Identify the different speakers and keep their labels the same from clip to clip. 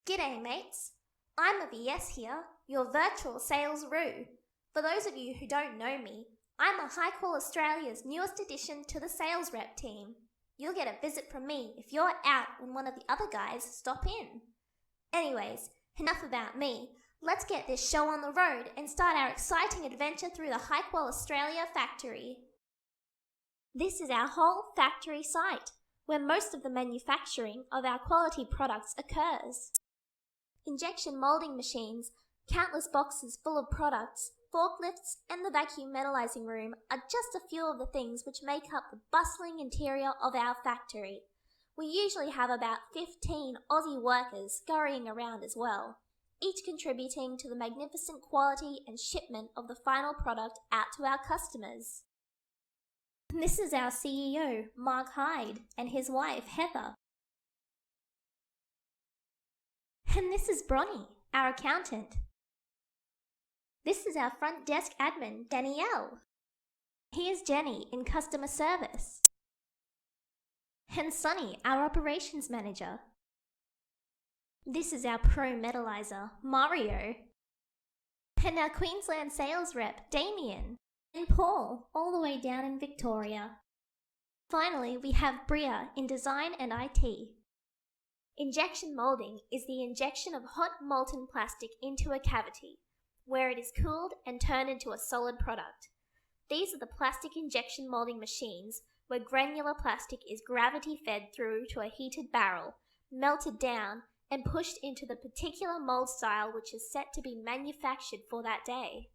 Speaker 1: G'day mates, I'm a VS here, your Virtual Sales Roo. For those of you who don't know me, I'm a Hyqual Australia's newest addition to the sales rep team. You'll get a visit from me if you're out when one of the other guys stop in. Anyways, enough about me. Let's get this show on the road and start our exciting adventure through the Hyqual Australia Factory. This is our whole factory site, where most of the manufacturing of our quality products occurs. Injection moulding machines, countless boxes full of products, forklifts, and the vacuum metallizing room are just a few of the things which make up the bustling interior of our factory. We usually have about 15 Aussie workers scurrying around as well, each contributing to the magnificent quality and shipment of the final product out to our customers. This is our CEO, Mark Hyde, and his wife, Heather. And this is Bronnie, our accountant. This is our front desk admin, Danielle. Here's Jenny in customer service. And Sonny, our operations manager. This is our pro metallizer, Mario. And our Queensland sales rep, Damien. And Paul, all the way down in Victoria. Finally, we have Bria in design and IT. Injection moulding is the injection of hot molten plastic into a cavity, where it is cooled and turned into a solid product. These are the plastic injection moulding machines where granular plastic is gravity fed through to a heated barrel, melted down, and pushed into the particular mold style which is set to be manufactured for that day.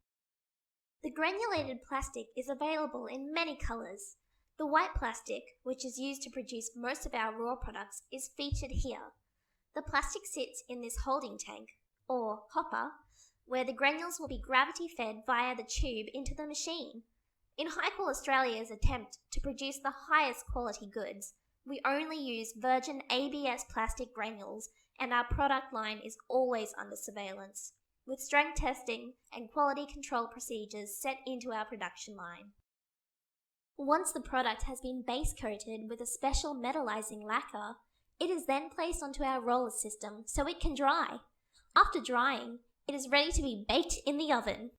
Speaker 1: The granulated plastic is available in many colours. The white plastic, which is used to produce most of our raw products, is featured here. The plastic sits in this holding tank, or hopper, where the granules will be gravity fed via the tube into the machine. In Hyqual Australia's attempt to produce the highest quality goods, we only use virgin ABS plastic granules, and our product line is always under surveillance, with strength testing and quality control procedures set into our production line. Once the product has been base coated with a special metallizing lacquer, it is then placed onto our roller system so it can dry. After drying, it is ready to be baked in the oven.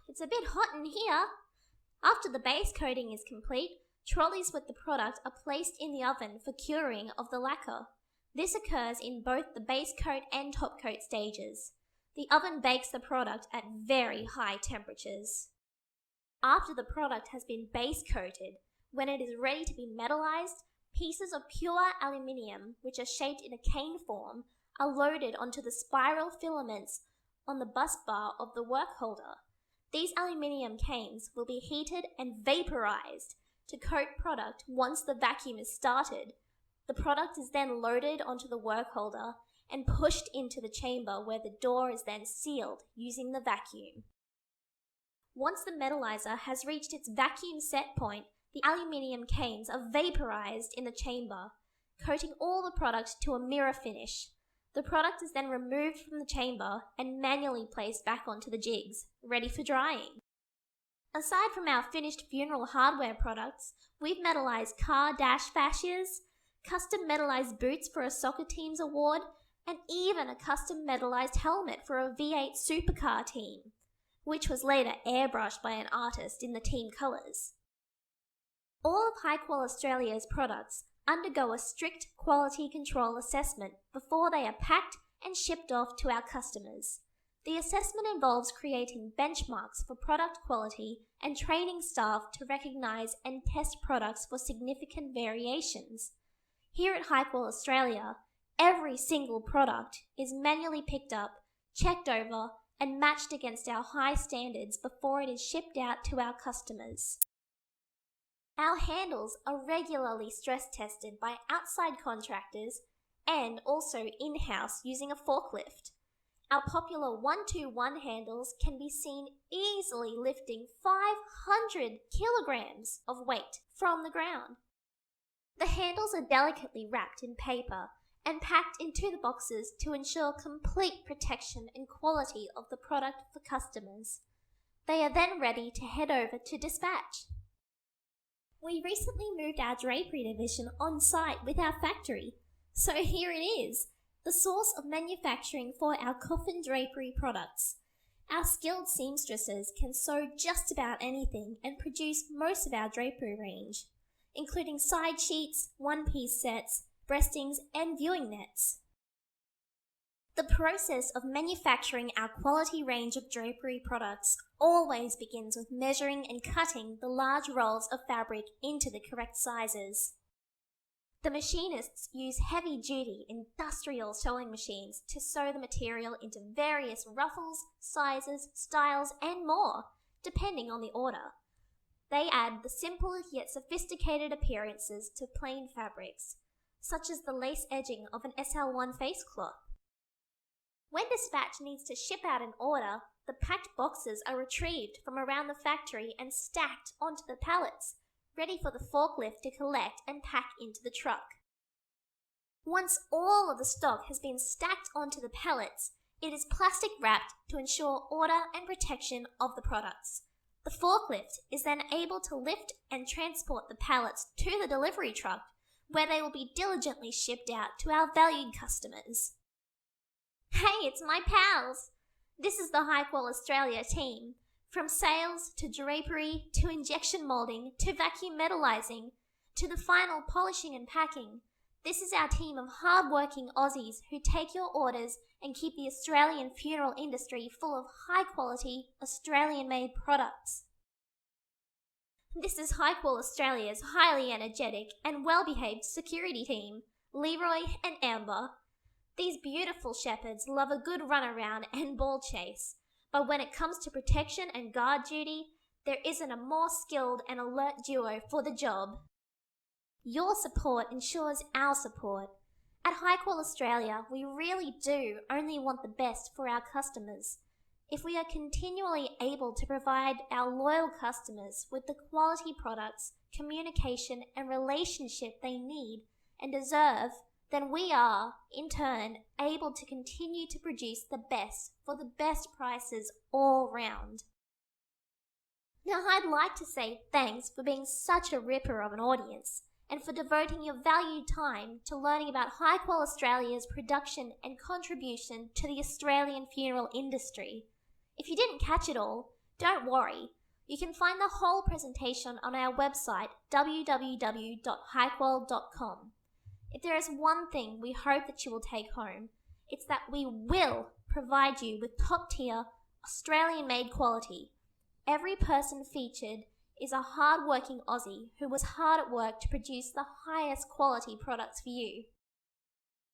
Speaker 1: It's a bit hot in here. After the base coating is complete, trolleys with the product are placed in the oven for curing of the lacquer. This occurs in both the base coat and top coat stages. The oven bakes the product at very high temperatures. After the product has been base coated, when it is ready to be metallized, pieces of pure aluminium, which are shaped in a cane form, are loaded onto the spiral filaments on the bus bar of the work holder. These aluminium canes will be heated and vaporized to coat product once the vacuum is started. The product is then loaded onto the work holder and pushed into the chamber where the door is then sealed using the vacuum. Once the metallizer has reached its vacuum set point, the aluminium canes are vaporized in the chamber, coating all the product to a mirror finish. The product is then removed from the chamber and manually placed back onto the jigs, ready for drying. Aside from our finished funeral hardware products, we've metallized car dash fascias, custom metallized boots for a soccer team's award, and even a custom metallized helmet for a V8 supercar team, which was later airbrushed by an artist in the team colours. All of Hyqual Australia's products undergo a strict quality control assessment before they are packed and shipped off to our customers. The assessment involves creating benchmarks for product quality and training staff to recognise and test products for significant variations. Here at Hyqual Australia, every single product is manually picked up, checked over, and matched against our high standards before it is shipped out to our customers. Our handles are regularly stress tested by outside contractors and also in-house using a forklift. Our popular 121 handles can be seen easily lifting 500 kilograms of weight from the ground. The handles are delicately wrapped in paper and packed into the boxes to ensure complete protection and quality of the product for customers. They are then ready to head over to dispatch. We recently moved our drapery division on site with our factory, so here it is, the source of manufacturing for our coffin drapery products. Our skilled seamstresses can sew just about anything and produce most of our drapery range, including side sheets, one-piece sets, breastings, and viewing nets. The process of manufacturing our quality range of drapery products always begins with measuring and cutting the large rolls of fabric into the correct sizes. The machinists use heavy-duty industrial sewing machines to sew the material into various ruffles, sizes, styles, and more, depending on the order. They add the simple yet sophisticated appearances to plain fabrics, such as the lace edging of an SL1 face cloth. When dispatch needs to ship out an order, the packed boxes are retrieved from around the factory and stacked onto the pallets, ready for the forklift to collect and pack into the truck. Once all of the stock has been stacked onto the pallets, it is plastic wrapped to ensure order and protection of the products. The forklift is then able to lift and transport the pallets to the delivery truck, where they will be diligently shipped out to our valued customers. Hey, it's my pals! This is the Hyqual Australia team. From sales to drapery to injection moulding to vacuum metallizing to the final polishing and packing, this is our team of hard-working Aussies who take your orders and keep the Australian funeral industry full of high-quality, Australian-made products. This is Hyqual Australia's highly energetic and well-behaved security team, Leroy and Amber. These beautiful shepherds love a good run-around and ball chase, but when it comes to protection and guard duty, there isn't a more skilled and alert duo for the job. Your support ensures our support. At Hyqual Australia, we really do only want the best for our customers. If we are continually able to provide our loyal customers with the quality products, communication, and relationship they need and deserve, then we are, in turn, able to continue to produce the best for the best prices all round. Now, I'd like to say thanks for being such a ripper of an audience and for devoting your valued time to learning about Hyqual Australia's production and contribution to the Australian funeral industry. If you didn't catch it all, don't worry. You can find the whole presentation on our website, www.hyqual.com. If there is one thing we hope that you will take home, it's that we will provide you with top-tier, Australian-made quality. Every person featured is a hard-working Aussie who was hard at work to produce the highest quality products for you.